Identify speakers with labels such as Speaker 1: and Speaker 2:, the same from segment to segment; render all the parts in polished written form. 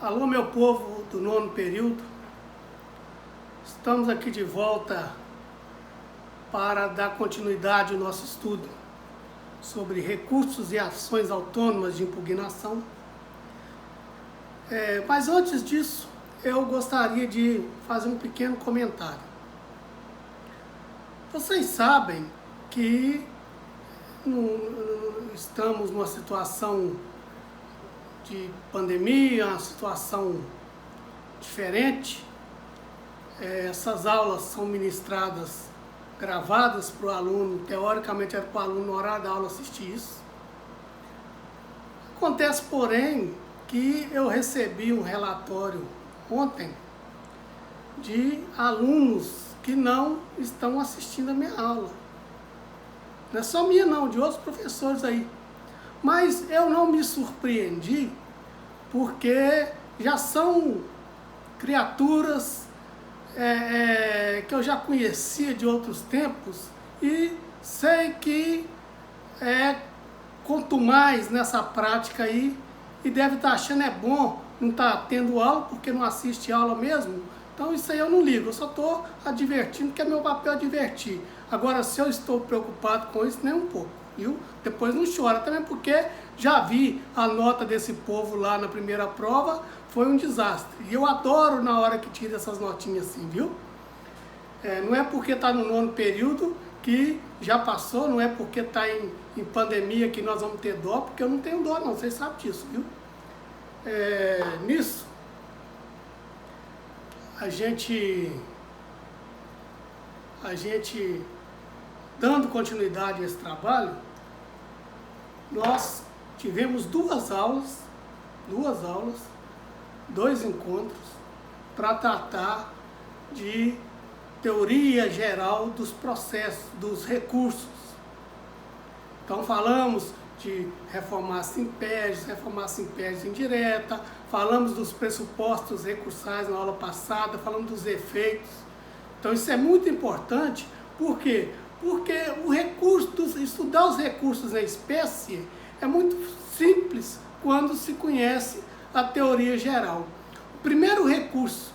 Speaker 1: Alô, meu povo do nono período, estamos aqui de volta para dar continuidade ao nosso estudo sobre recursos e ações autônomas de impugnação. Mas antes disso, eu gostaria de fazer um pequeno comentário. Vocês sabem que estamos numa situação de pandemia, uma situação diferente. Essas aulas são ministradas, gravadas para o aluno, teoricamente era para o aluno, na hora da aula, assistir isso. Acontece, porém, que eu recebi um relatório ontem de alunos que não estão assistindo a minha aula. Não é só minha não, de outros professores aí. Mas eu não me surpreendi, porque já são criaturas que eu já conhecia de outros tempos e sei que quanto mais nessa prática aí, e deve estar achando bom não estar tendo aula, porque não assiste aula mesmo. Então isso aí eu não ligo, eu só estou advertindo, porque é meu papel advertir. Agora, se eu estou preocupado com isso, nem um pouco, viu? Depois não chora, também porque já vi a nota desse povo lá na primeira prova, foi um desastre. E eu adoro na hora que tira essas notinhas assim, viu? Não é porque está no nono período que já passou, não é porque está em pandemia que nós vamos ter dó, porque eu não tenho dó não, vocês sabem disso, viu? Nisso, a gente dando continuidade a esse trabalho, nós tivemos duas aulas, dois encontros para tratar de teoria geral dos processos, dos recursos. Então falamos de reformar simpédios, indireta, falamos dos pressupostos recursais na aula passada, falamos dos efeitos. Então isso é muito importante, por quê? Porque estudar os recursos em espécie é muito simples quando se conhece a teoria geral. O primeiro recurso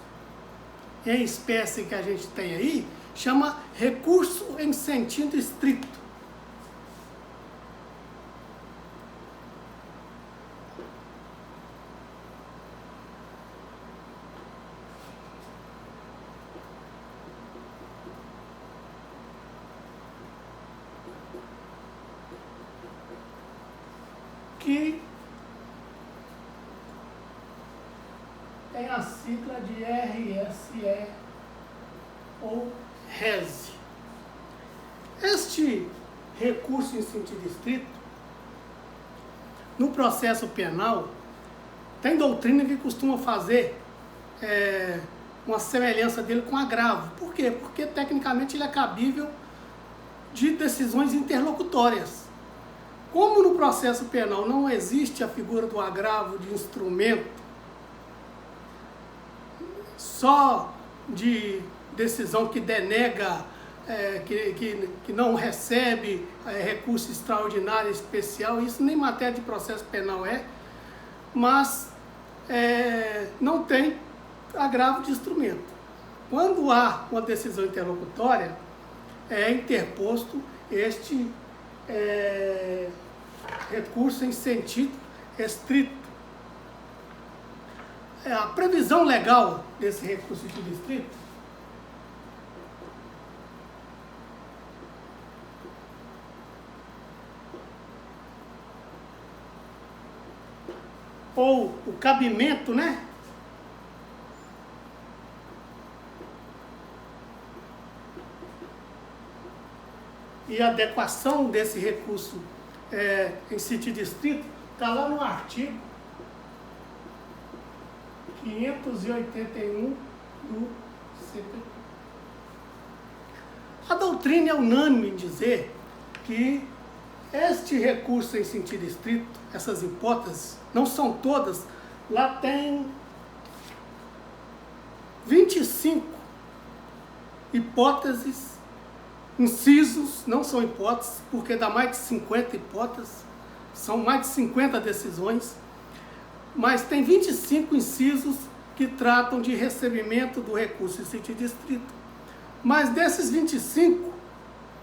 Speaker 1: em espécie que a gente tem aí chama recurso em sentido estrito. Que tem a sigla de RSE ou RESE. Este recurso em sentido estrito, no processo penal, tem doutrina que costuma fazer uma semelhança dele com agravo. Por quê? Porque tecnicamente ele é cabível de decisões interlocutórias. Como no processo penal não existe a figura do agravo de instrumento só de decisão que denega, que não recebe recurso extraordinário especial, isso nem matéria de processo penal mas não tem agravo de instrumento. Quando há uma decisão interlocutória, é interposto este recurso em sentido estrito. A previsão legal desse recurso em sentido estrito ou o cabimento, né? E a adequação desse recurso em sentido estrito está lá no artigo 581 do CPP. A doutrina é unânime em dizer que este recurso em sentido estrito, essas hipóteses, não são todas, lá tem 25 hipóteses, incisos, não são hipóteses, porque dá mais de 50 hipóteses, são mais de 50 decisões, mas tem 25 incisos que tratam de recebimento do recurso em sentido estrito. Mas desses 25,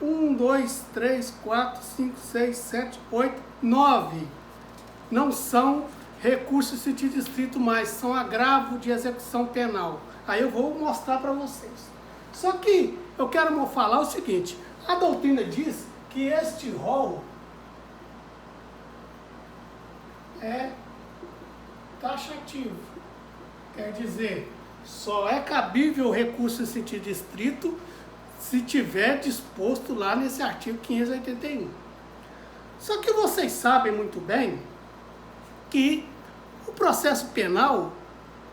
Speaker 1: 1, 2, 3, 4, 5, 6, 7, 8, 9 não são recursos em sentido estrito mais, são agravo de execução penal. Aí eu vou mostrar para vocês. Só que eu quero falar o seguinte, a doutrina diz que este rol é taxativo. Quer dizer, só é cabível o recurso em sentido estrito se tiver disposto lá nesse artigo 581. Só que vocês sabem muito bem que o processo penal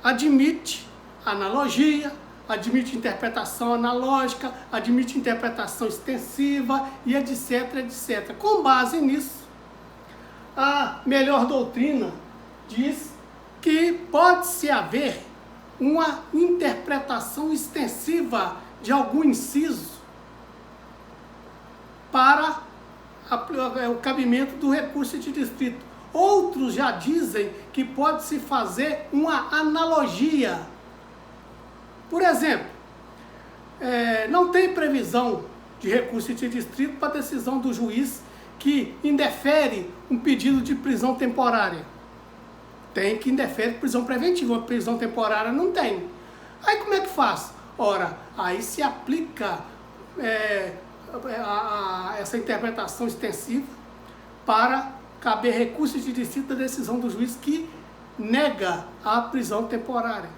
Speaker 1: admite analogia, admite interpretação analógica, admite interpretação extensiva e etc, etc. Com base nisso, a melhor doutrina diz que pode-se haver uma interpretação extensiva de algum inciso para o cabimento do recurso de distrito. Outros já dizem que pode-se fazer uma analogia. Por exemplo, não tem previsão de recurso de distrito para decisão do juiz que indefere um pedido de prisão temporária. Tem que indefere prisão preventiva, uma prisão temporária não tem. Aí como é que faz? Ora, aí se aplica essa interpretação extensiva para caber recurso de distrito da decisão do juiz que nega a prisão temporária.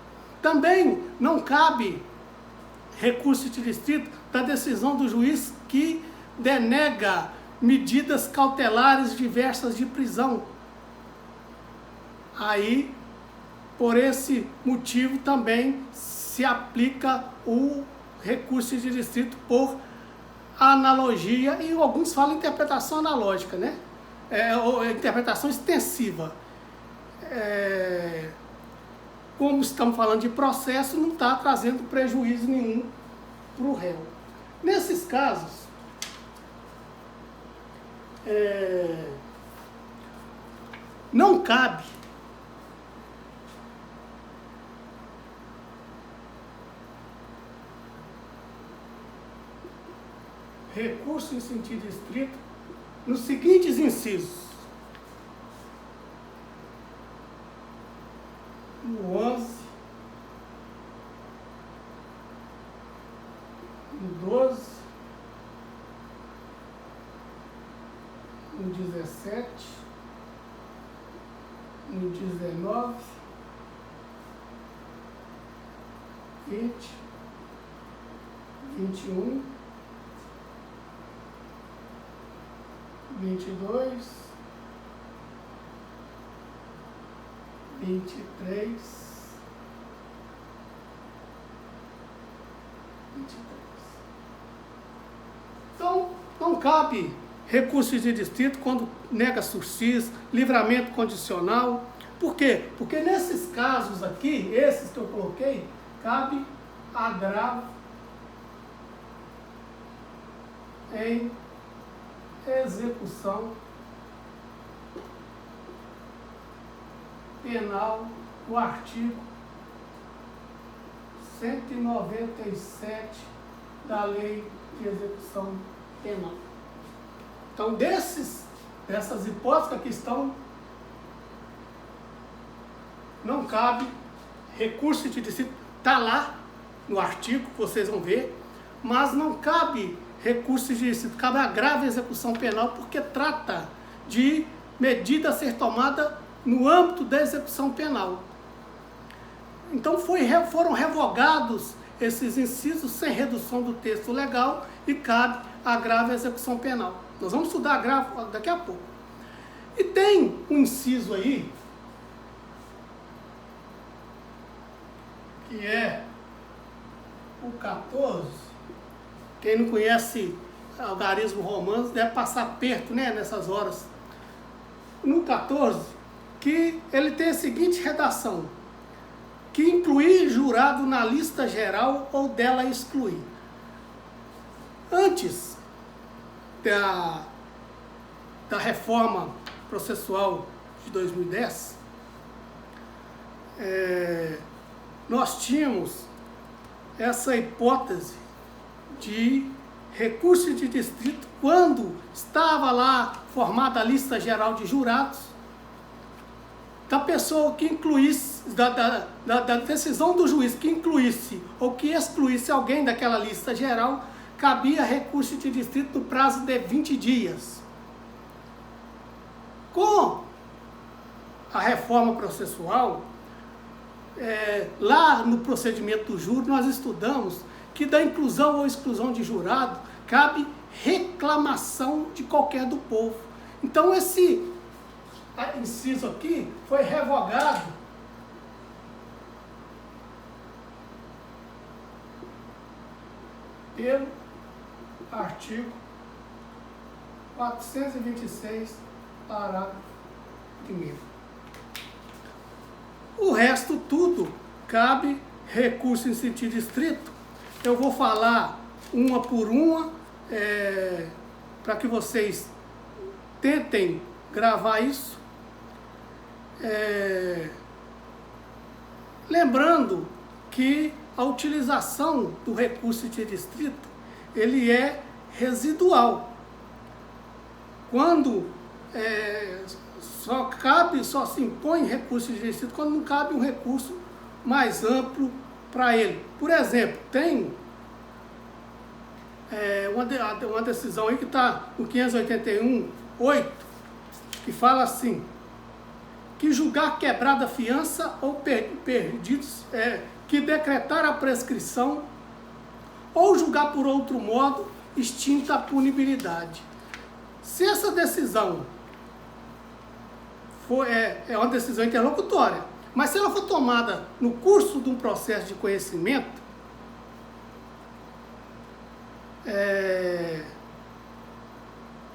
Speaker 1: Também não cabe recurso de distrito da decisão do juiz que denega medidas cautelares diversas de prisão. Aí, por esse motivo, também se aplica o recurso de distrito por analogia, e alguns falam interpretação analógica, né? Ou interpretação extensiva. Como estamos falando de processo, não está trazendo prejuízo nenhum para o réu. Nesses casos, não cabe recurso em sentido estrito nos seguintes incisos: no 11, no 12, no 17, no 19, 20, 21, 22, 23, 23. Então, não cabe recurso de distrito quando nega sursis, livramento condicional. Por quê? Porque nesses casos aqui, esses que eu coloquei, cabe agravo em execução penal do artigo 197 da Lei de Execução Penal. Então, dessas hipóteses que aqui estão, não cabe recurso de distrito, está lá no artigo, vocês vão ver, mas não cabe recurso de distrito, cabe agravo em execução penal, porque trata de medida a ser tomada no âmbito da execução penal. Então foram revogados esses incisos sem redução do texto legal e cabe agravo em execução penal. Nós vamos estudar agravo daqui a pouco. E tem um inciso aí, que é o 14. Quem não conhece algarismo romano deve passar perto, né, nessas horas. No 14, que ele tem a seguinte redação: que incluir jurado na lista geral ou dela excluir. Antes da reforma processual de 2010, nós tínhamos essa hipótese de recurso de distrito quando estava lá formada a lista geral de jurados, da pessoa que incluísse, da decisão do juiz que incluísse ou que excluísse alguém daquela lista geral, cabia recurso de distrito no prazo de 20 dias. Com a reforma processual, lá no procedimento do júri, nós estudamos que da inclusão ou exclusão de jurado cabe reclamação de qualquer do povo. Então esse inciso aqui foi revogado pelo artigo 426, parágrafo 1º. O resto tudo cabe recurso em sentido estrito. Eu vou falar uma por uma, para que vocês tentem gravar isso. Lembrando que a utilização do recurso de distrito, ele é residual. Quando só se impõe recurso de distrito quando não cabe um recurso mais amplo para ele. Por exemplo, tem uma decisão aí que está no 581.8, que fala assim, que julgar quebrada a fiança ou perdidos, que decretar a prescrição ou julgar por outro modo extinta a punibilidade. Se essa decisão é uma decisão interlocutória, mas se ela for tomada no curso de um processo de conhecimento,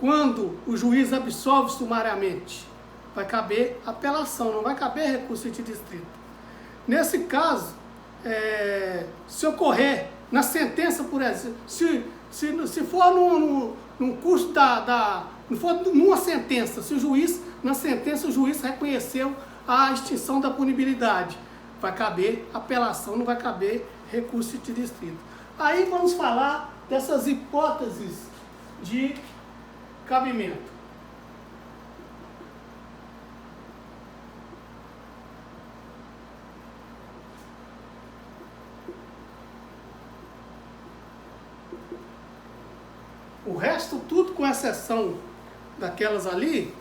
Speaker 1: quando o juiz absolve sumariamente, vai caber apelação, não vai caber recurso de distrito. Nesse caso, se ocorrer na sentença, por exemplo, se for num curso não for numa sentença, se o juiz, na sentença, o juiz reconheceu a extinção da punibilidade, vai caber apelação, não vai caber recurso de distrito. Aí vamos falar dessas hipóteses de cabimento. O resto, tudo com exceção daquelas ali,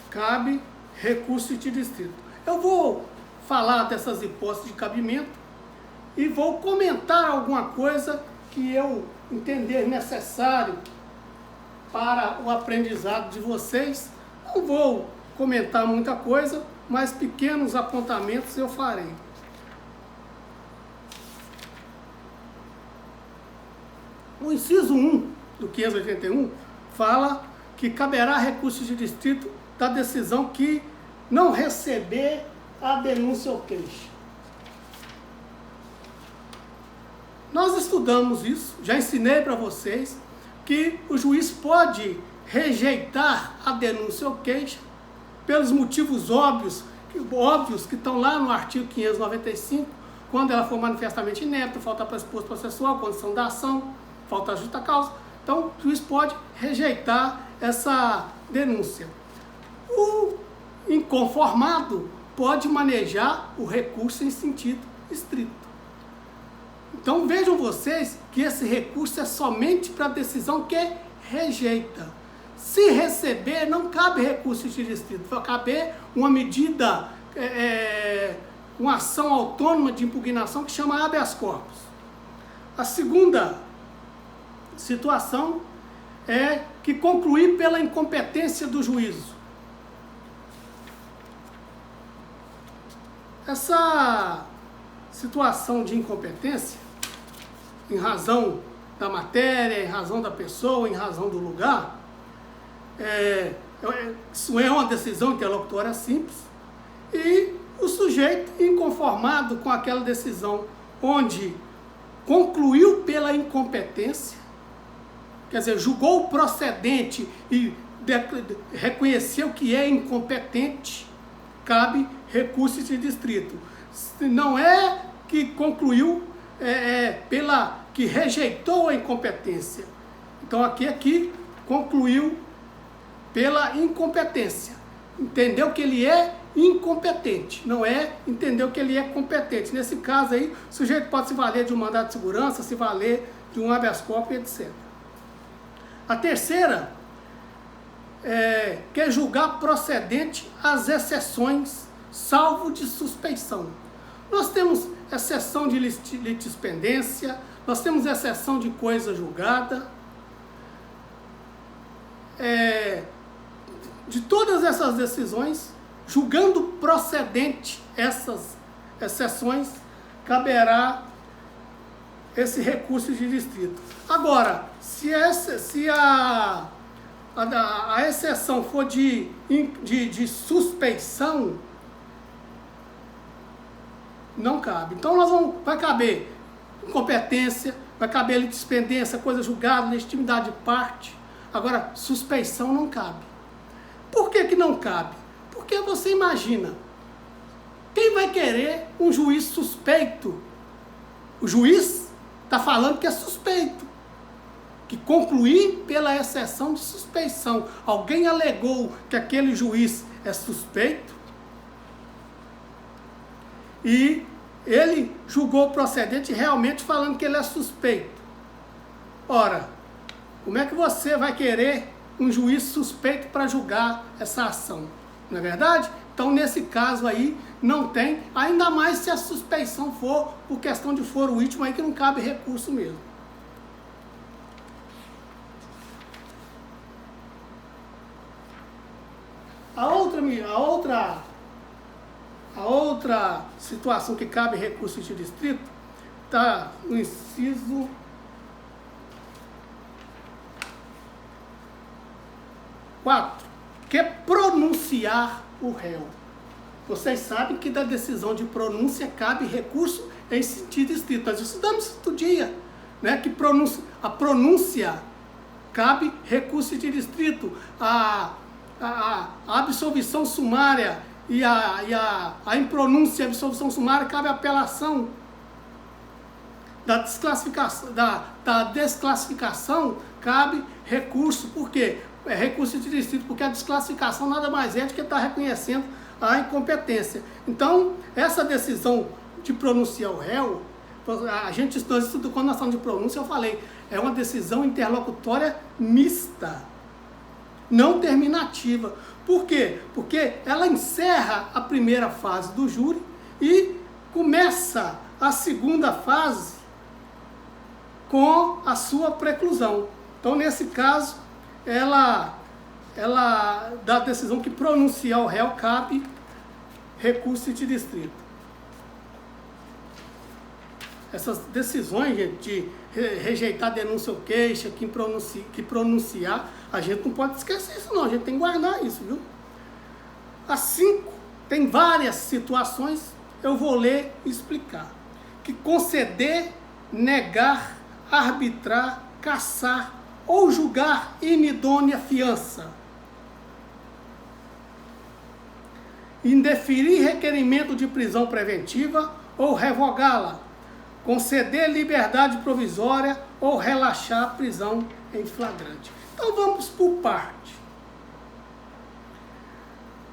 Speaker 1: cabe recurso de distrito. Eu vou falar dessas hipóteses de cabimento e vou comentar alguma coisa que eu entender necessário para o aprendizado de vocês. Não vou comentar muita coisa, mas pequenos apontamentos eu farei. O inciso 1 do 581 fala que caberá recurso de distrito da decisão que não receber a denúncia ou queixa. Nós estudamos isso, já ensinei para vocês que o juiz pode rejeitar a denúncia ou queixa pelos motivos óbvios que estão lá no artigo 595, quando ela for manifestamente inepta, falta pressuposto processual, condição da ação, falta justa causa. Então, o juiz pode rejeitar essa denúncia. O inconformado pode manejar o recurso em sentido estrito. Então, vejam vocês que esse recurso é somente para a decisão que rejeita. Se receber, não cabe recurso de distrito, vai caber uma medida, uma ação autônoma de impugnação que chama habeas corpus. A segunda situação é que concluir pela incompetência do juízo. Essa situação de incompetência, em razão da matéria, em razão da pessoa, em razão do lugar, isso é uma decisão interlocutória simples, e o sujeito inconformado com aquela decisão onde concluiu pela incompetência, quer dizer, julgou o procedente e reconheceu que é incompetente, cabe recurso de distrito. Não é que concluiu que rejeitou a incompetência. Então aqui concluiu pela incompetência. Entendeu que ele é incompetente, não é entendeu que ele é competente. Nesse caso aí, o sujeito pode se valer de um mandado de segurança, se valer de um habeas corpus, etc. A terceira quer julgar procedente as exceções, salvo de suspeição. Nós temos exceção de litispendência, nós temos exceção de coisa julgada. De todas essas decisões, julgando procedente essas exceções, caberá esse recurso de distrito. Agora, se a exceção for de suspeição, não cabe. Então vai caber incompetência, vai caber litispendência, coisa julgada, legitimidade de parte. Agora, suspeição não cabe. Por que não cabe? Porque você imagina, quem vai querer um juiz suspeito? O juiz está falando que é suspeito, que concluir pela exceção de suspeição. Alguém alegou que aquele juiz é suspeito e ele julgou procedente realmente falando que ele é suspeito. Ora, como é que você vai querer um juiz suspeito para julgar essa ação? Não é verdade? Então, nesse caso aí, não tem, ainda mais se a suspeição for por questão de foro íntimo, aí que não cabe recurso mesmo. A outra situação que cabe recurso de distrito está no inciso 4, que é pronunciar o réu. Vocês sabem que da decisão de pronúncia cabe recurso em sentido estrito. Nós estudamos isso outro dia, né? Que a pronúncia cabe recurso de distrito. A absolvição sumária e a impronúncia e a absolvição sumária cabe apelação. Da desclassificação cabe recurso. Por quê? É recurso de distrito, porque a desclassificação nada mais é do que estar reconhecendo a incompetência. Então, essa decisão de pronunciar o réu, nós estudamos quando nós falamos de pronúncia, eu falei, é uma decisão interlocutória mista, não terminativa. Por quê? Porque ela encerra a primeira fase do júri e começa a segunda fase com a sua preclusão. Então, nesse caso, ela da decisão que pronunciar o réu cabe recurso de distrito. Essas decisões, gente, de rejeitar denúncia ou queixa, que pronunciar, a gente não pode esquecer isso não, a gente tem que guardar isso, viu? As 5, tem várias situações, eu vou ler e explicar. Que conceder, negar, arbitrar, cassar ou julgar inidônea fiança, indeferir requerimento de prisão preventiva ou revogá-la, conceder liberdade provisória ou relaxar a prisão em flagrante. Então vamos por parte.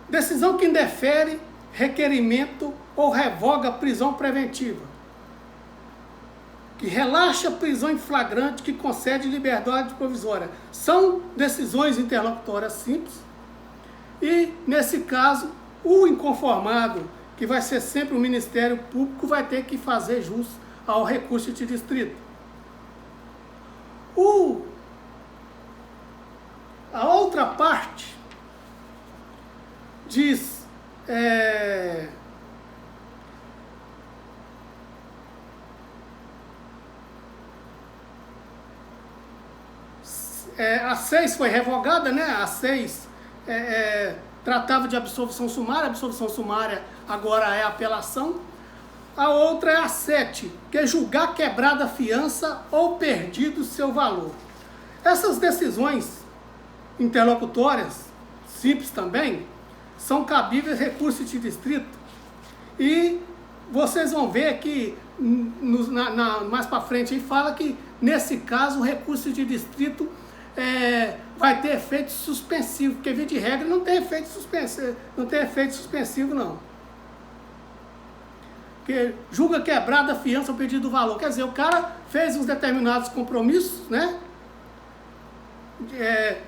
Speaker 1: Decisão que indefere requerimento ou revoga prisão preventiva, que relaxa a prisão em flagrante, que concede liberdade provisória. São decisões interlocutórias simples e, nesse caso, o inconformado, que vai ser sempre o Ministério Público, vai ter que fazer jus ao recurso de distrito. A outra parte diz... a 6 foi revogada, né? A 6 tratava de absolvição sumária, a absolvição sumária agora é apelação. A outra é a 7, que é julgar quebrada a fiança ou perdido seu valor. Essas decisões interlocutórias, simples também, são cabíveis recursos de distrito. E vocês vão ver que mais para frente aí fala que nesse caso o recurso de distrito vai ter efeito suspensivo, porque via de regra não tem efeito suspensivo não. Porque julga quebrada a fiança ou pedido do valor. Quer dizer, o cara fez uns determinados compromissos, né?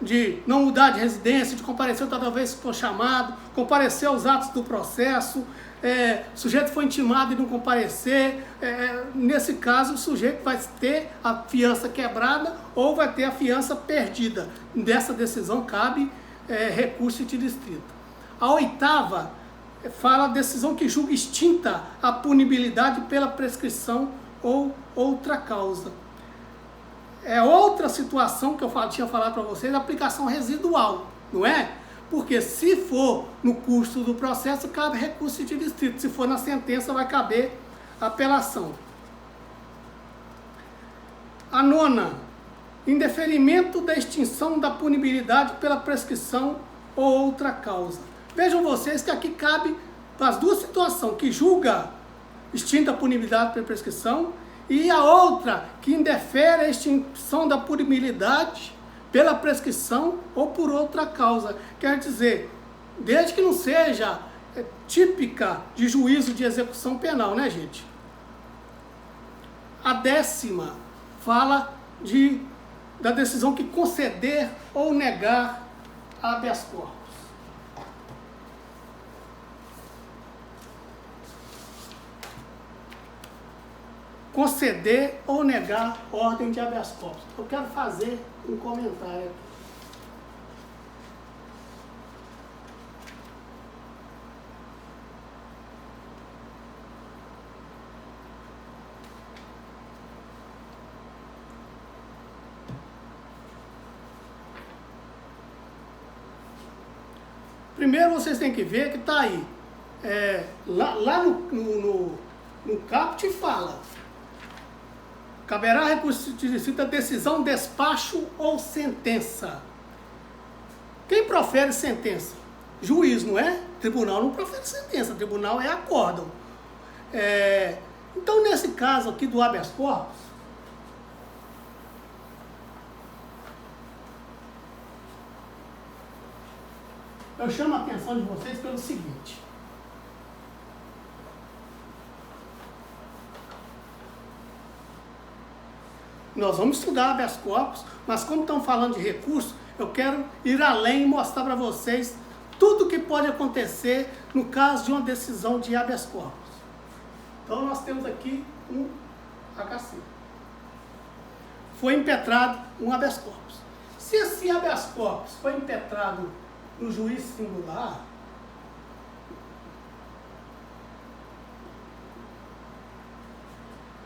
Speaker 1: De não mudar de residência, de comparecer toda vez que for chamado, comparecer aos atos do processo, o sujeito foi intimado e não comparecer, nesse caso o sujeito vai ter a fiança quebrada ou vai ter a fiança perdida. Dessa decisão cabe recurso de distrito. A oitava fala decisão que julga extinta a punibilidade pela prescrição ou outra causa. É outra situação que eu tinha falado para vocês, aplicação residual, não é? Porque se for no curso do processo, cabe recurso de distrito. Se for na sentença, vai caber apelação. A nona, indeferimento da extinção da punibilidade pela prescrição ou outra causa. Vejam vocês que aqui cabe as duas situações, que julga extinta a punibilidade pela prescrição e a outra que indefere a extinção da punibilidade pela prescrição ou por outra causa. Quer dizer, desde que não seja típica de juízo de execução penal, né, gente? A décima fala da decisão que conceder ou negar habeas corpus. Conceder ou negar ordem de habeas corpus. Eu quero fazer um comentário aqui. Primeiro vocês têm que ver que está aí. Lá no caput fala: caberá recurso de distrito a decisão, despacho ou sentença. Quem profere sentença? Juiz, não é? Tribunal não profere sentença, tribunal é acórdão. Então, nesse caso aqui do habeas corpus, eu chamo a atenção de vocês pelo seguinte. Nós vamos estudar habeas corpus, mas como estão falando de recurso, eu quero ir além e mostrar para vocês tudo que pode acontecer no caso de uma decisão de habeas corpus. Então nós temos aqui um HC. Foi impetrado um habeas corpus. Se esse habeas corpus foi impetrado no juiz singular,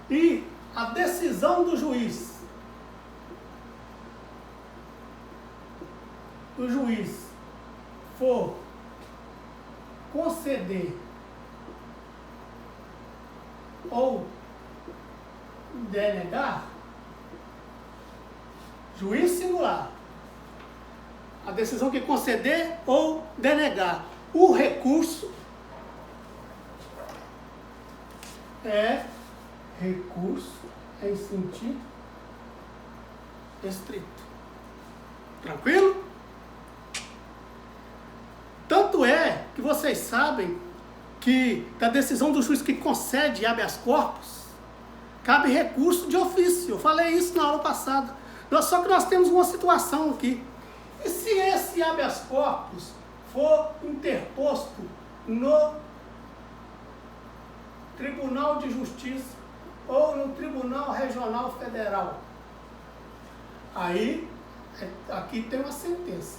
Speaker 1: e a decisão do juiz for conceder ou denegar, juiz singular, a decisão que conceder ou denegar, o recurso recurso em sentido estrito. Tranquilo? Tanto é que vocês sabem que da decisão do juiz que concede habeas corpus, cabe recurso de ofício. Eu falei isso na aula passada. Só que nós temos uma situação aqui. E se esse habeas corpus for interposto no Tribunal de Justiça ou no Tribunal Regional Federal? Aí, aqui tem uma sentença.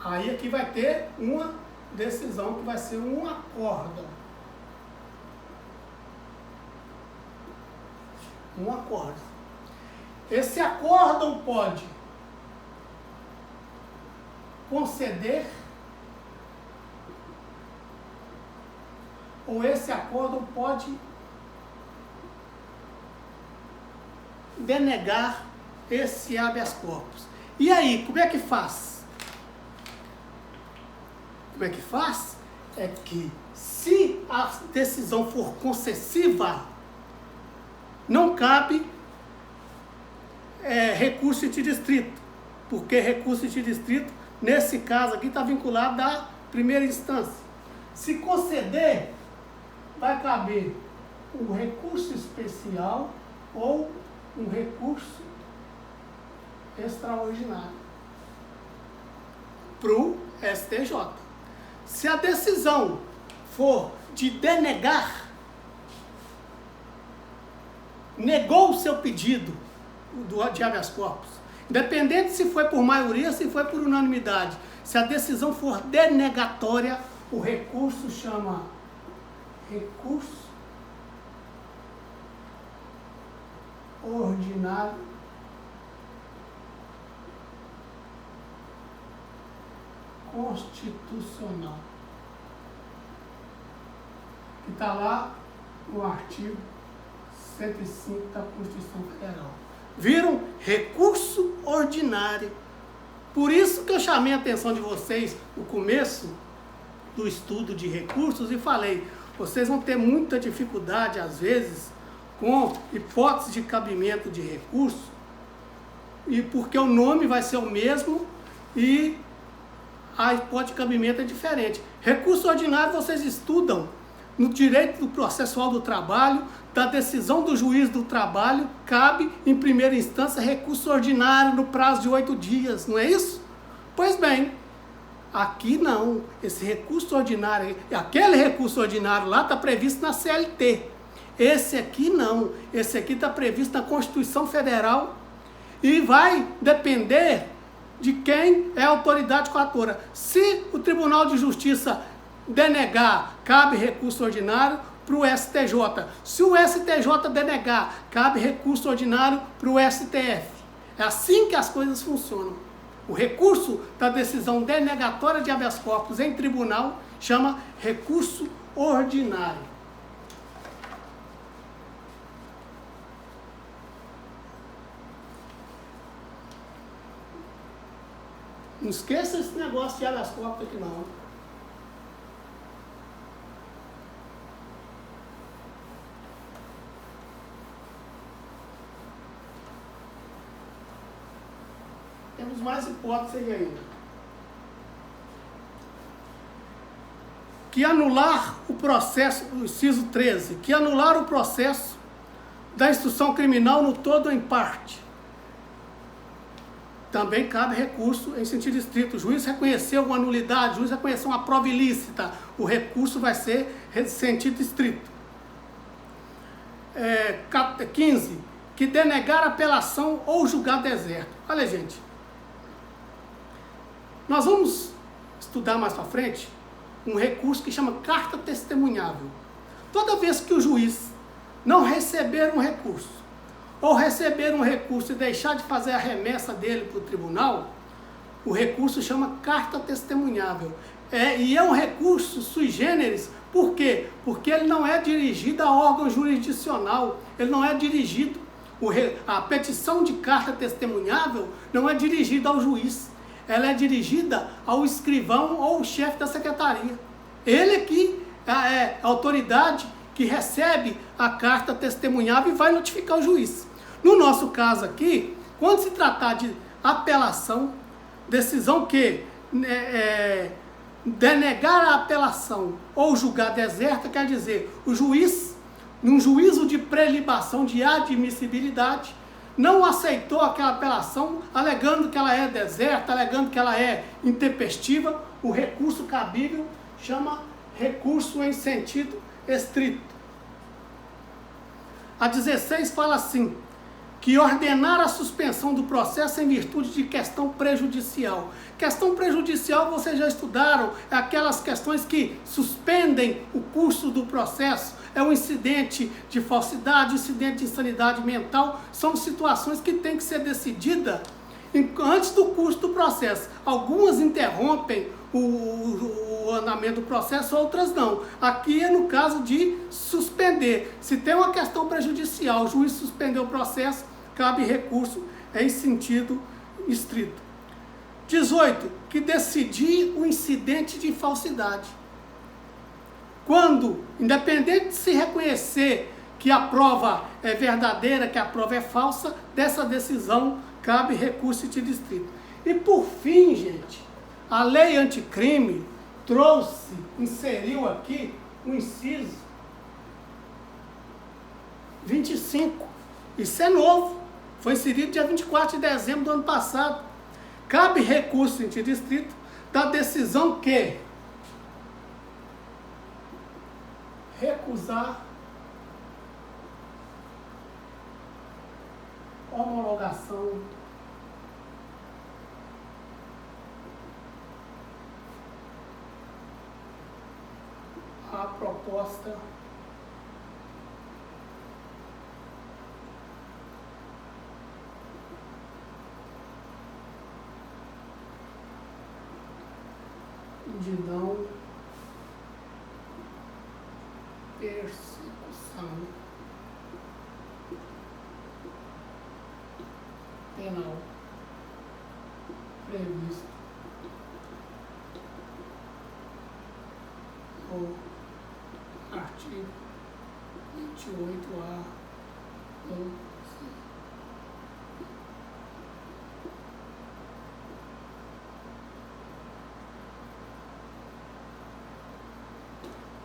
Speaker 1: Aí aqui vai ter uma decisão que vai ser um acórdão. Um acórdão. Esse acórdão pode conceder ou esse acórdão pode denegar esse habeas corpus. E aí, como é que faz? Como é que faz? É que se a decisão for concessiva, não cabe recurso de distrito, porque recurso de distrito, nesse caso aqui, está vinculado à primeira instância. Se conceder, vai caber um recurso especial ou um recurso extraordinário para o STJ. Se a decisão for de denegar, negou o seu pedido de habeas corpus, independente se foi por maioria, se foi por unanimidade, se a decisão for denegatória, o recurso chama recurso ordinário constitucional, que está lá no artigo 105 da Constituição Federal. Viram? Recurso ordinário. Por isso que eu chamei a atenção de vocês no começo do estudo de recursos e falei, vocês vão ter muita dificuldade, às vezes, com hipótese de cabimento de recurso, e porque o nome vai ser o mesmo e a hipótese de cabimento é diferente. Recurso ordinário vocês estudam no direito do processual do trabalho, da decisão do juiz do trabalho, cabe em primeira instância recurso ordinário no prazo de 8 dias, não é isso? Pois bem, aqui não, esse recurso ordinário, aquele recurso ordinário lá está previsto na CLT, esse aqui não, esse aqui está previsto na Constituição Federal e vai depender de quem é a autoridade coatora. Se o Tribunal de Justiça denegar, cabe recurso ordinário para o STJ. Se o STJ denegar, cabe recurso ordinário para o STF. É assim que as coisas funcionam. O recurso da decisão denegatória de habeas corpus em tribunal chama recurso ordinário. Não esqueça esse negócio de habeas corpus aqui não. Temos mais hipóteses aí ainda. Que anular o processo, o inciso 13, que anular o processo da instrução criminal no todo ou em parte. Também cabe recurso em sentido estrito. O juiz reconheceu uma nulidade, o juiz reconheceu uma prova ilícita, o recurso vai ser em sentido estrito. 15. Que denegar apelação ou julgar deserto. Olha, gente, nós vamos estudar mais para frente um recurso que chama carta testemunhável. Toda vez que o juiz não receber um recurso, ou receber um recurso e deixar de fazer a remessa dele para o tribunal, o recurso chama carta testemunhável. E é um recurso sui generis, por quê? Porque ele não é dirigido a órgão jurisdicional, ele não é dirigido, a petição de carta testemunhável não é dirigida ao juiz, ela é dirigida ao escrivão ou ao chefe da secretaria. Ele aqui é a autoridade que recebe a carta testemunhável e vai notificar o juiz. No nosso caso aqui, quando se tratar de apelação, decisão que denegar a apelação ou julgar deserta, quer dizer, o juiz, num juízo de prelibação de admissibilidade, não aceitou aquela apelação, alegando que ela é deserta, alegando que ela é intempestiva, o recurso cabível chama recurso em sentido estrito. A 16 fala assim, que ordenar a suspensão do processo em virtude de questão prejudicial. Questão prejudicial, vocês já estudaram, é aquelas questões que suspendem o curso do processo, é um incidente de falsidade, incidente de insanidade mental, são situações que têm que ser decididas antes do curso do processo. Algumas interrompem o andamento do processo, outras não. Aqui é no caso de suspender. Se tem uma questão prejudicial, o juiz suspendeu o processo, cabe recurso em sentido estrito. 18. Que decidir o incidente de falsidade. Quando, independente de se reconhecer que a prova é verdadeira, que a prova é falsa, dessa decisão cabe recurso em sentido estrito. E por fim, gente, a lei anticrime inseriu aqui o inciso 25. Isso é novo. Foi inserido dia 24 de dezembro do ano passado. Cabe recurso em sentido estrito da decisão que recusar homologação a proposta de não persecução penal previsto no artigo 28A do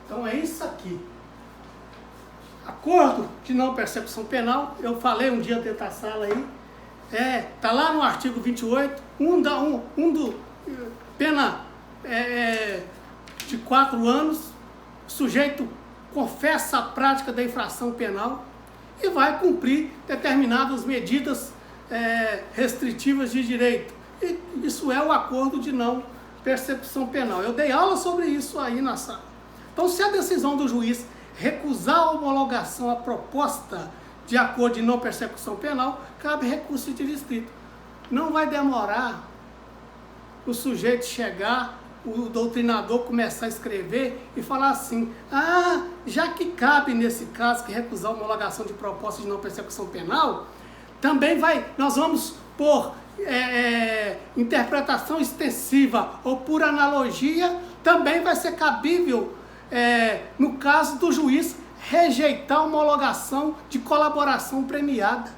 Speaker 1: Então é isso aqui. Acordo de não persecução penal, eu falei um dia dentro da sala aí, tá lá no artigo 28, pena de 4 anos, o sujeito confessa a prática da infração penal e vai cumprir determinadas medidas restritivas de direito. E isso é o acordo de não persecução penal. Eu dei aula sobre isso aí na sala. Então, se a decisão do juiz recusar a homologação à proposta de acordo de não persecução penal, cabe recurso em sentido estrito. Não vai demorar o sujeito chegar, o doutrinador começar a escrever e falar assim, já que cabe nesse caso que recusar a homologação de proposta de não persecução penal, também nós vamos por interpretação extensiva ou por analogia, também vai ser cabível no caso do juiz rejeitar a homologação de colaboração premiada.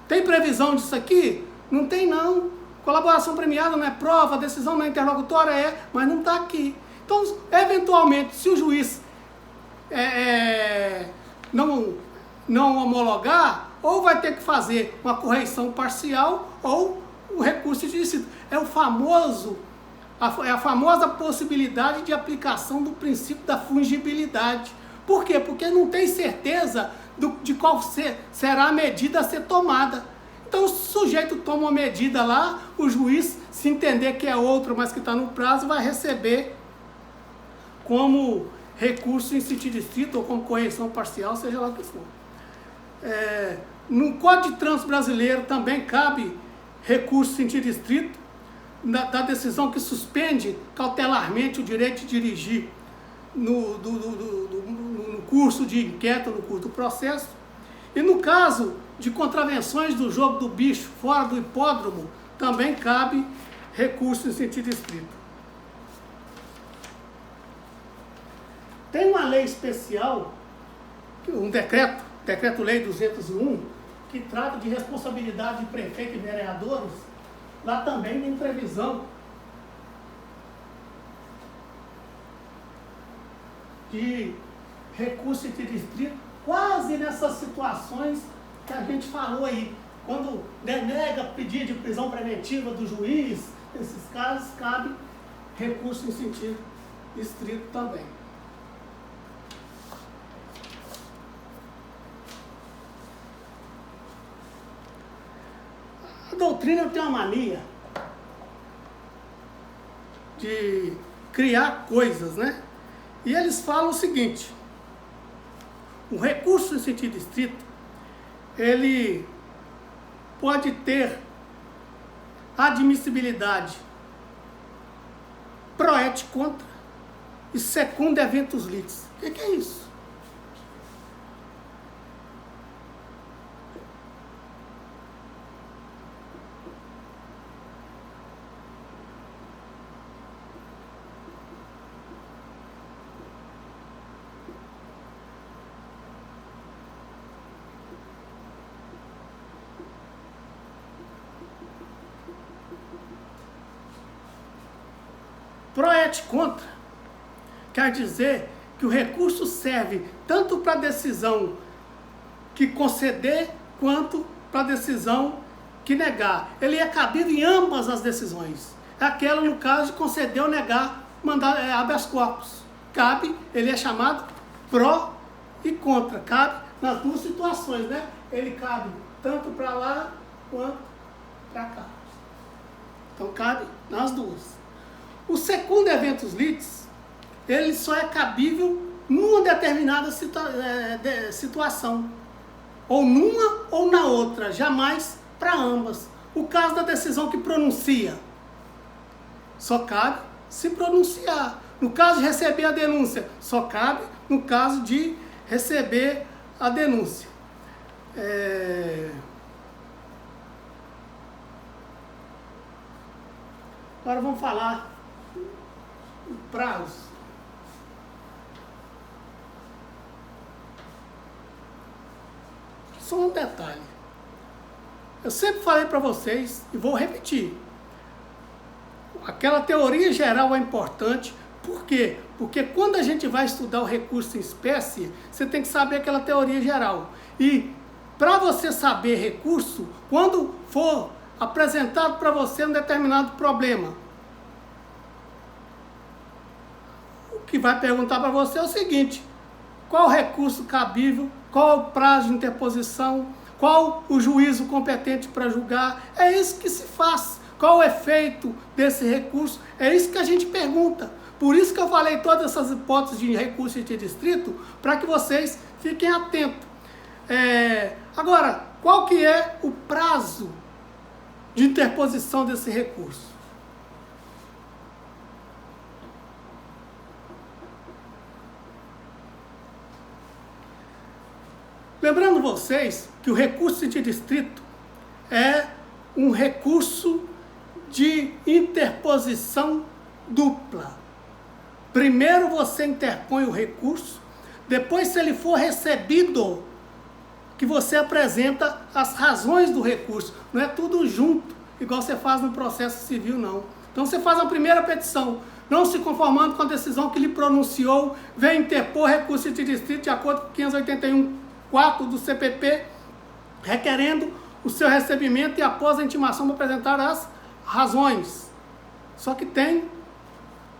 Speaker 1: Tem previsão disso aqui? Não tem não. Colaboração premiada não é prova, a decisão não é interlocutória, mas não está aqui. Então, eventualmente, se o juiz não homologar, ou vai ter que fazer uma correção parcial ou o recurso de distrito. É a famosa possibilidade de aplicação do princípio da fungibilidade. Por quê? Porque não tem certeza de qual será a medida a ser tomada. Então, o sujeito toma uma medida lá, o juiz, se entender que é outra, mas que está no prazo, vai receber como recurso em sentido estrito ou como correção parcial, seja lá o que for. No Código de Trânsito Brasileiro também cabe recurso em sentido estrito, da decisão que suspende cautelarmente o direito de dirigir no curso de inquérito, no curso do processo. E no caso de contravenções do jogo do bicho fora do hipódromo, também cabe recurso em sentido estrito. Tem uma lei especial, um decreto-lei 201, que trata de responsabilidade de prefeito e vereadores. Lá também tem previsão de recurso em sentido estrito, quase nessas situações que a gente falou aí. Quando denega pedido de prisão preventiva do juiz, nesses casos, cabe recurso em sentido estrito também. A doutrina tem uma mania de criar coisas, né? E eles falam o seguinte: o recurso em sentido estrito, ele pode ter admissibilidade pro et contra e secunda eventus litis. O que é isso? Pro et contra quer dizer que o recurso serve tanto para a decisão que conceder quanto para a decisão que negar. Ele é cabível em ambas as decisões. É aquela, no caso, de conceder ou negar mandar habeas corpus. Cabe, ele é chamado pró e contra. Cabe nas duas situações, né? Ele cabe tanto para lá quanto para cá. Então cabe nas duas. O segundo eventus litis, ele só é cabível numa determinada situação. Ou numa ou na outra, jamais para ambas. O caso da decisão que pronuncia, só cabe se pronunciar. No caso de receber a denúncia, só cabe no caso de receber a denúncia. Agora vamos falar do prazo. Só um detalhe. Eu sempre falei para vocês, e vou repetir, aquela teoria geral é importante. Por quê? Porque quando a gente vai estudar o recurso em espécie, você tem que saber aquela teoria geral. E para você saber recurso, quando for apresentado para você um determinado problema, o que vai perguntar para você é o seguinte: qual o recurso cabível, qual o prazo de interposição, qual o juízo competente para julgar? É isso que se faz. Qual o efeito desse recurso? É isso que a gente pergunta. Por isso que eu falei todas essas hipóteses de recurso interdistrito, para que vocês fiquem atentos. Agora, qual que é o prazo de interposição desse recurso? Lembrando vocês que o recurso interdistrito é um recurso de interposição dupla. Primeiro você interpõe o recurso, depois, se ele for recebido, que você apresenta as razões do recurso. Não é tudo junto, igual você faz no processo civil, não. Então você faz a primeira petição, não se conformando com a decisão que lhe pronunciou, vem interpor recurso interdistrito de acordo com 581.4 do CPP, requerendo o seu recebimento e após a intimação apresentar as razões. Só que tem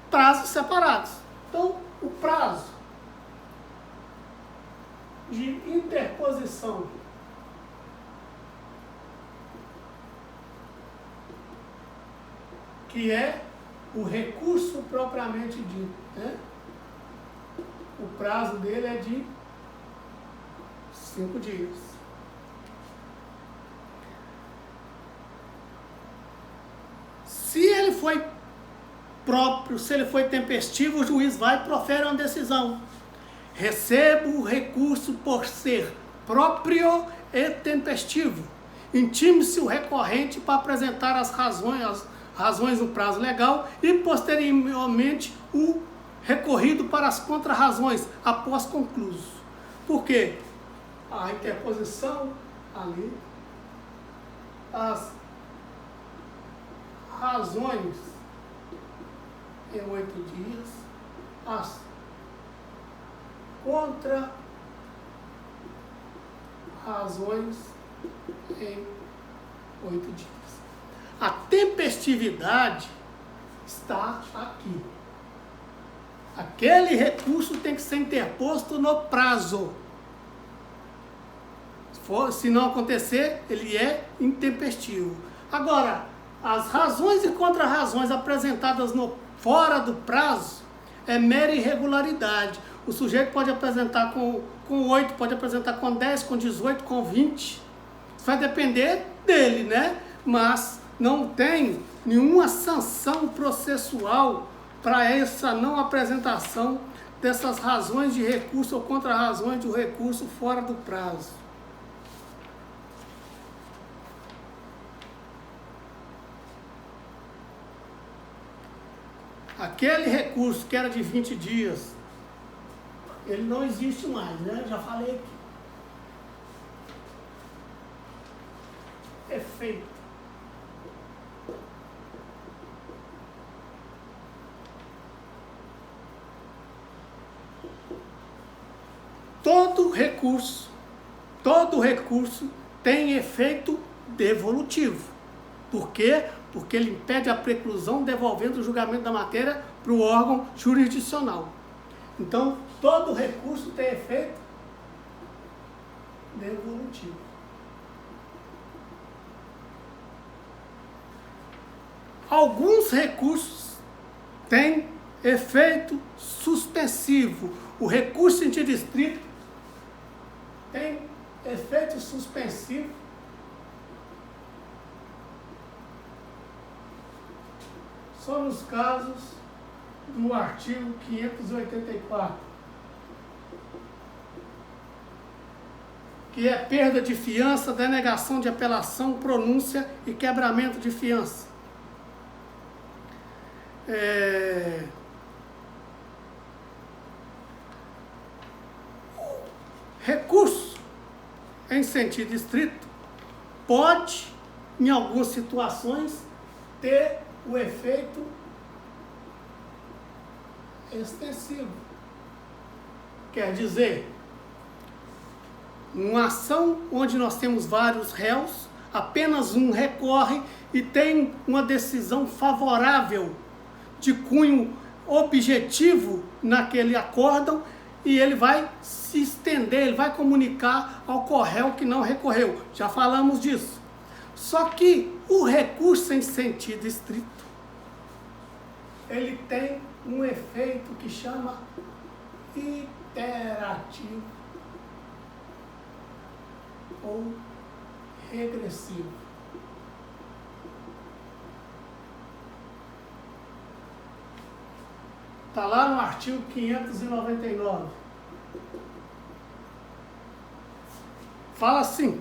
Speaker 1: prazos separados. Então, o prazo de interposição que é o recurso propriamente dito, né? O prazo dele é de 5 dias. Se ele foi próprio, se ele foi tempestivo, o juiz vai e profere uma decisão. Recebo o recurso por ser próprio e tempestivo. Intime-se o recorrente para apresentar as razões no prazo legal e posteriormente o recorrido para as contrarrazões após concluso. Por quê? A interposição ali, as razões em 8 dias, as contra-razões em 8 dias. A tempestividade está aqui. Aquele recurso tem que ser interposto no prazo. Se não acontecer, ele é intempestivo. Agora, as razões e contra-razões apresentadas fora do prazo é mera irregularidade. O sujeito pode apresentar com 8, pode apresentar com 10, com 18, com 20. Isso vai depender dele, né? Mas não tem nenhuma sanção processual para essa não apresentação dessas razões de recurso ou contra-razões do recurso fora do prazo. Aquele recurso que era de 20 dias, ele não existe mais, né? Já falei aqui. Efeito. todo recurso tem efeito devolutivo. Por quê? Porque ele impede a preclusão, devolvendo o julgamento da matéria para o órgão jurisdicional. Então, todo recurso tem efeito devolutivo. Alguns recursos têm efeito suspensivo. O recurso interdistrito tem efeito suspensivo só nos casos do artigo 584, que é perda de fiança, denegação de apelação, pronúncia e quebramento de fiança. Recurso em sentido estrito pode, em algumas situações, ter o efeito extensivo. Quer dizer, uma ação onde nós temos vários réus, apenas um recorre e tem uma decisão favorável de cunho objetivo naquele acórdão, e ele vai se estender, ele vai comunicar ao corréu que não recorreu. Já falamos disso. Só que o recurso em sentido estrito, ele tem um efeito que chama iterativo ou regressivo. Está lá no artigo 599. Fala assim.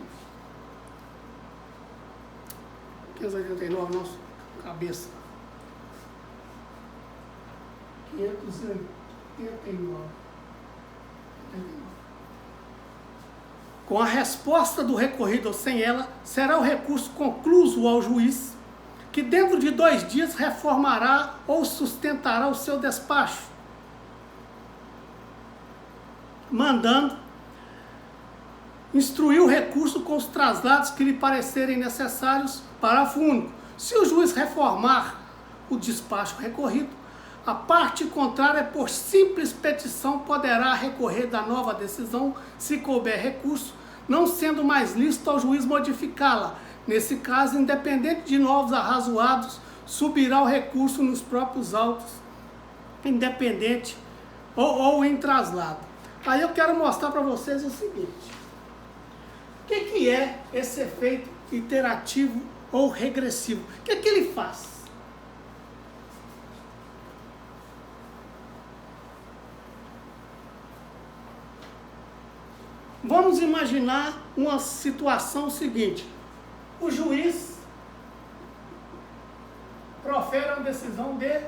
Speaker 1: 589, nossa cabeça. 589. Com a resposta do recorrido ou sem ela, será o recurso concluso ao juiz, que dentro de 2 dias reformará ou sustentará o seu despacho, mandando instruir o recurso com os traslados que lhe parecerem necessários. Parágrafo único. Se o juiz reformar o despacho recorrido, a parte contrária, por simples petição, poderá recorrer da nova decisão, se couber recurso, não sendo mais lícito ao juiz modificá-la. Nesse caso, independente de novos arrazoados, subirá o recurso nos próprios autos, independente ou em traslado. Aí eu quero mostrar para vocês o seguinte. O que é esse efeito iterativo ou regressivo? O que ele faz? Vamos imaginar uma situação seguinte. O juiz profere uma decisão de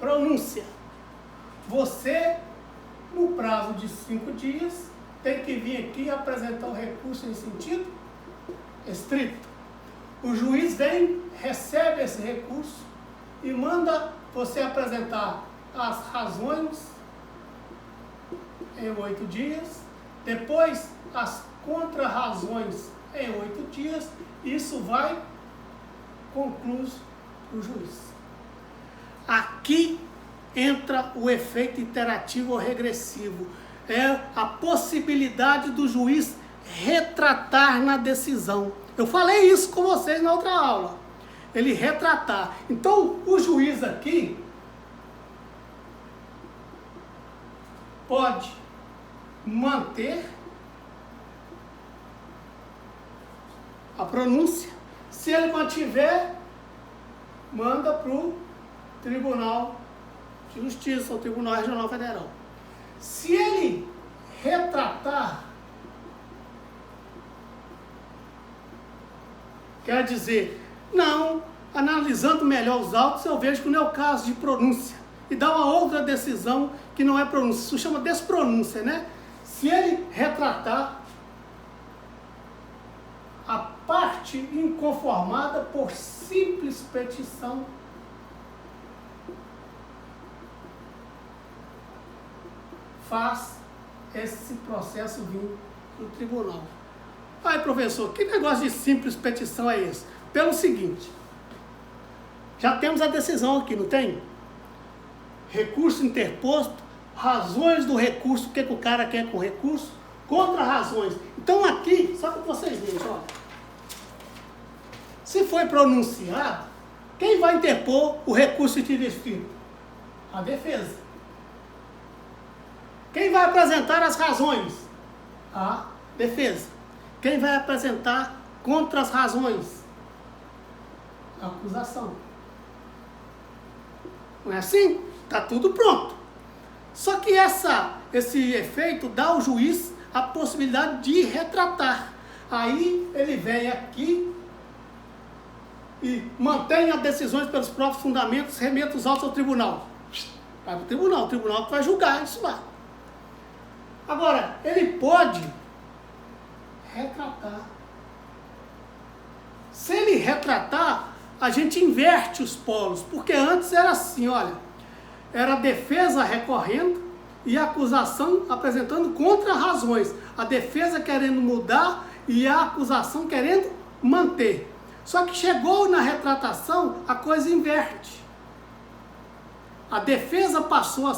Speaker 1: pronúncia. Você, no prazo de 5 dias, tem que vir aqui apresentar o recurso em sentido estrito. O juiz vem, recebe esse recurso e manda você apresentar as razões em 8 dias, depois as contra-razões em 8 dias, isso vai concluso para o juiz. Aqui entra o efeito iterativo ou regressivo. É a possibilidade do juiz retratar na decisão. Eu falei isso com vocês na outra aula. Ele retratar. Então, o juiz aqui pode manter a pronúncia. Se ele mantiver, manda para o Tribunal de Justiça, o Tribunal Regional Federal. Se ele retratar, quer dizer, não, analisando melhor os autos, eu vejo que não é o caso de pronúncia, e dá uma outra decisão que não é pronúncia, isso chama despronúncia, né? Se ele retratar, a parte inconformada por simples petição faz esse processo vir para o tribunal. Aí, professor, que negócio de simples petição é esse? Pelo seguinte, já temos a decisão aqui, não tem? Recurso interposto, razões do recurso, o que o cara quer com o recurso, contra-razões. Então aqui, só para vocês verem, ó, se foi pronunciado, quem vai interpor o recurso de desfile? A defesa. Quem vai apresentar as razões? A defesa. Quem vai apresentar contra as razões? A acusação. Não é assim? Está tudo pronto. Só que esse efeito dá ao juiz a possibilidade de retratar. Aí ele vem aqui e mantém as decisões pelos próprios fundamentos, remete os autos ao tribunal. Vai para o tribunal que vai julgar isso lá. Agora, ele pode retratar. Se ele retratar, a gente inverte os polos, porque antes era assim, olha, era a defesa recorrendo e a acusação apresentando contra-razões. A defesa querendo mudar e a acusação querendo manter. Só que chegou na retratação, a coisa inverte. A defesa passou a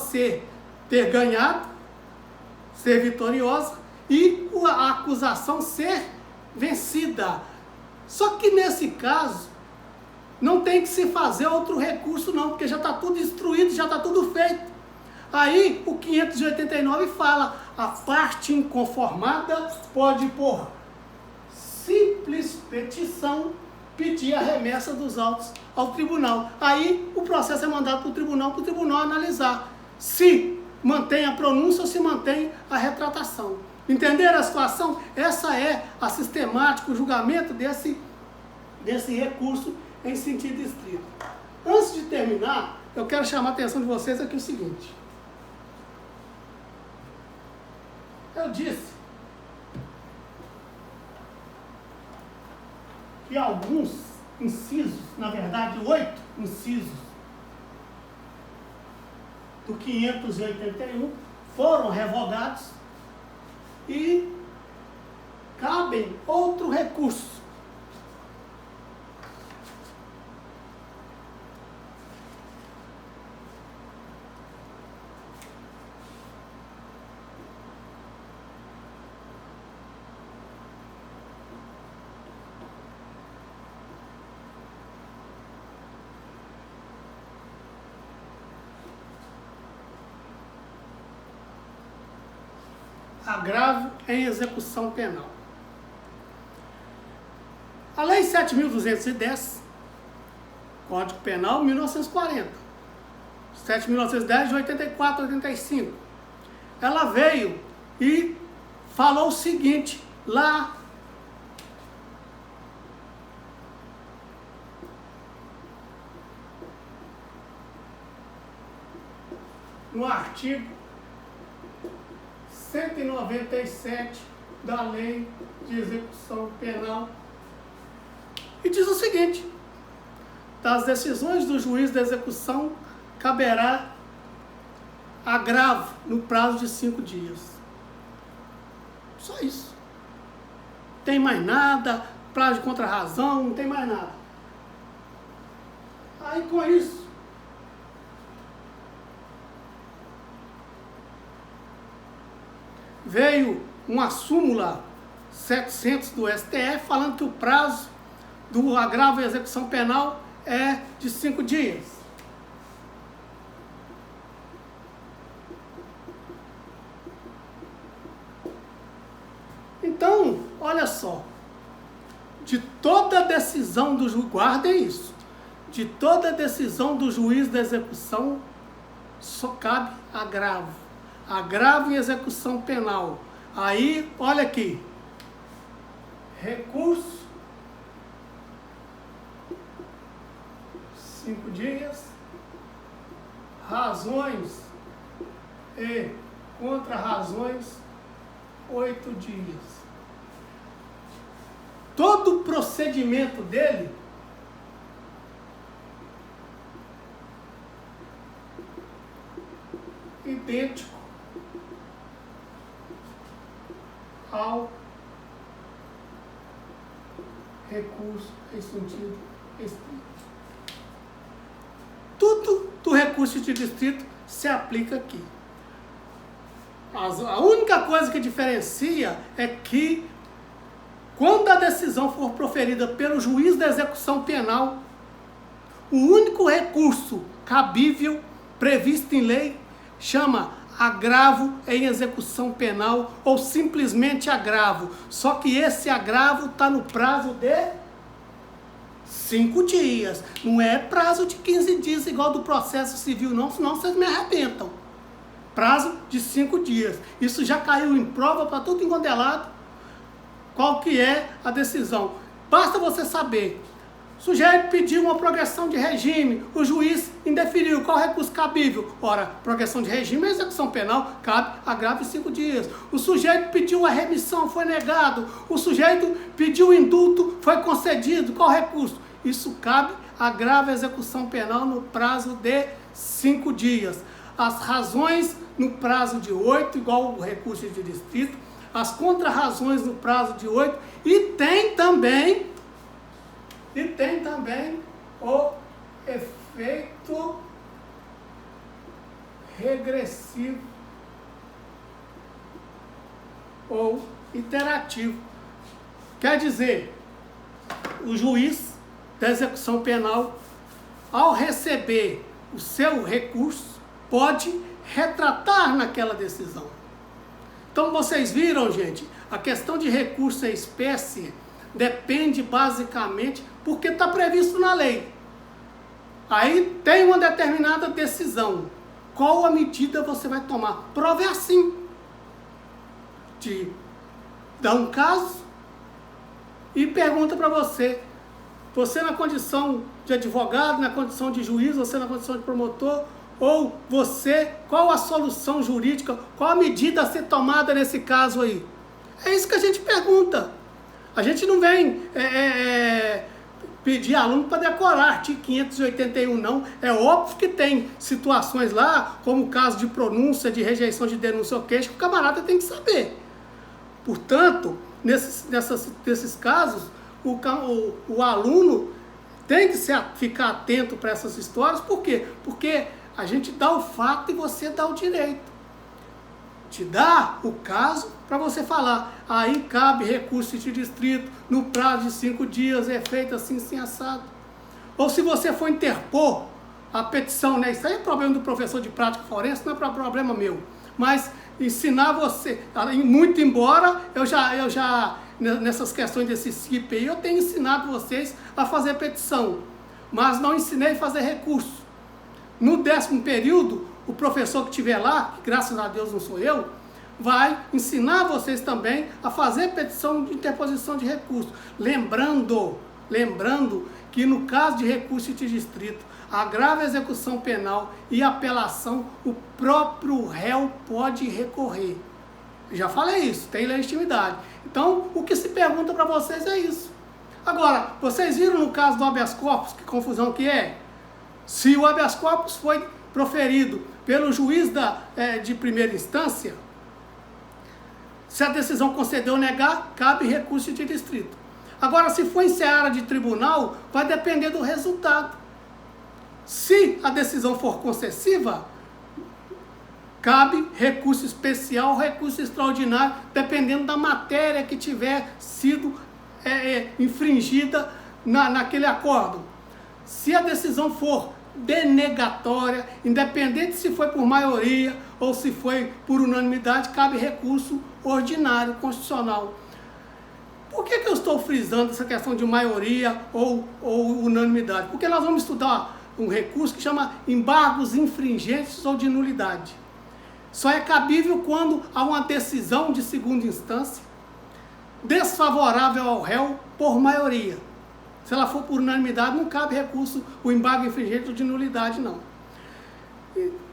Speaker 1: ter ganhado, ser vitoriosa, e a acusação ser vencida. Só que nesse caso, não tem que se fazer outro recurso não, porque já está tudo instruído, já está tudo feito. Aí o 589 fala, a parte inconformada pode, por simples petição, pedir a remessa dos autos ao tribunal. Aí o processo é mandado para o tribunal analisar se mantém a pronúncia ou se mantém a retratação. Entenderam a situação? Essa é a sistemática, o julgamento desse recurso em sentido estrito. Antes de terminar, eu quero chamar a atenção de vocês aqui o seguinte. Eu disse que alguns incisos, na verdade 8 incisos do 581 foram revogados e cabem outro recurso. Agravo em execução penal. A Lei 7.210, Código Penal 1940, 7.910 de 84 a 85, ela veio e falou o seguinte, lá no artigo 197 da Lei de Execução Penal, e diz o seguinte: das decisões do juiz da execução caberá agravo no prazo de 5 dias. Só isso. Não tem mais nada, prazo de contra-razão, não tem mais nada. Aí com isso, veio uma súmula 700 do STF falando que o prazo do agravo em execução penal é de 5 dias. Então, olha só, de toda decisão do juiz, guardem isso, de toda decisão do juiz da execução só cabe agravo. Agravo em execução penal. Aí, olha aqui, recurso, 5 dias, razões e contra-razões, 8 dias. Todo o procedimento dele idêntico recurso em sentido estrito. Tudo do recurso de distrito se aplica aqui. A única coisa que diferencia é que, quando a decisão for proferida pelo juiz da execução penal, o único recurso cabível previsto em lei chama agravo em execução penal ou simplesmente agravo. Só que esse agravo está no prazo de 5 dias. Não é prazo de 15 dias igual do processo civil não, senão vocês me arrebentam. Prazo de 5 dias. Isso já caiu em prova para tudo enquanto é lado. Qual que é a decisão? Basta você saber. O sujeito pediu uma progressão de regime, o juiz indeferiu. Qual recurso cabível? Ora, progressão de regime é execução penal, cabe agravo em 5 dias. O sujeito pediu a remissão, foi negado. O sujeito pediu o indulto, foi concedido. Qual recurso? Isso cabe agravo em execução penal no prazo de 5 dias. As razões no prazo de 8, igual o recurso de distrito. As contrarrazões no prazo de 8. E tem também o efeito regressivo ou iterativo. Quer dizer, o juiz da execução penal, ao receber o seu recurso, pode retratar naquela decisão. Então vocês viram, gente, a questão de recurso em espécie depende basicamente porque está previsto na lei. Aí tem uma determinada decisão. Qual a medida você vai tomar? Prova é assim. Te dá um caso e pergunta para você. Você na condição de advogado, na condição de juiz, você na condição de promotor, ou você, qual a solução jurídica, qual a medida a ser tomada nesse caso aí? É isso que a gente pergunta. A gente não vem pedir aluno para decorar artigo 581, não. É óbvio que tem situações lá, como o caso de pronúncia, de rejeição de denúncia ou queixa, que o camarada tem que saber. Portanto, nesses casos, o aluno tem que ficar atento para essas histórias. Por quê? Porque a gente dá o fato e você dá o direito. Te dá o caso para você falar. Aí cabe recurso de distrito, no prazo de 5 dias, é feito assim, assim, assado. Ou se você for interpor a petição, né? Isso aí é problema do professor de prática forense, não é problema meu. Mas ensinar você, muito embora eu já nessas questões desse CIP aí, eu tenho ensinado vocês a fazer petição, mas não ensinei a fazer recurso. No 10º período, o professor que estiver lá, que graças a Deus não sou eu, vai ensinar vocês também a fazer petição de interposição de recurso. Lembrando que no caso de recurso de distrito, agravo em execução penal e apelação, o próprio réu pode recorrer. Já falei isso, tem legitimidade. Então, o que se pergunta para vocês é isso. Agora, vocês viram no caso do habeas corpus, que confusão que é? Se o habeas corpus foi proferido pelo juiz de primeira instância, se a decisão conceder ou negar, cabe recurso de distrito. Agora, se for em seara de tribunal, vai depender do resultado. Se a decisão for concessiva, cabe recurso especial ou recurso extraordinário, dependendo da matéria que tiver sido infringida naquele acordo. Se a decisão for denegatória, independente se foi por maioria ou se foi por unanimidade, cabe recurso ordinário constitucional. Por que eu estou frisando essa questão de maioria ou unanimidade? Porque nós vamos estudar um recurso que chama embargos infringentes ou de nulidade. Só é cabível quando há uma decisão de segunda instância desfavorável ao réu por maioria. Se ela for por unanimidade, não cabe recurso, o embargo infringente de nulidade, não.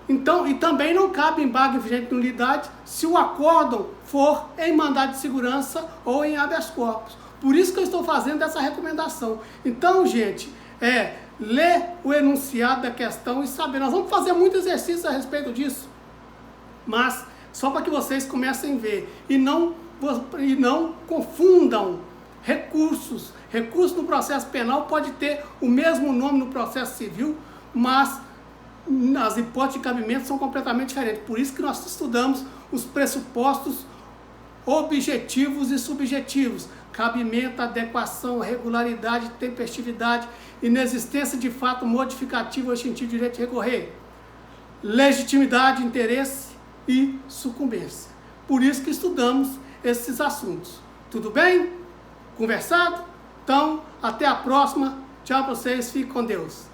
Speaker 1: Então, e também não cabe embargo infringente de nulidade se o acórdão for em mandado de segurança ou em habeas corpus. Por isso que eu estou fazendo essa recomendação. Então, gente, ler o enunciado da questão e saber. Nós vamos fazer muito exercício a respeito disso, mas só para que vocês comecem a ver e não confundam recursos. Recurso no processo penal pode ter o mesmo nome no processo civil, mas as hipóteses de cabimento são completamente diferentes. Por isso que nós estudamos os pressupostos objetivos e subjetivos. Cabimento, adequação, regularidade, tempestividade, inexistência de fato modificativo ou extintivo de direito de recorrer, legitimidade, interesse e sucumbência. Por isso que estudamos esses assuntos. Tudo bem? Conversado? Então, até a próxima. Tchau para vocês. Fiquem com Deus.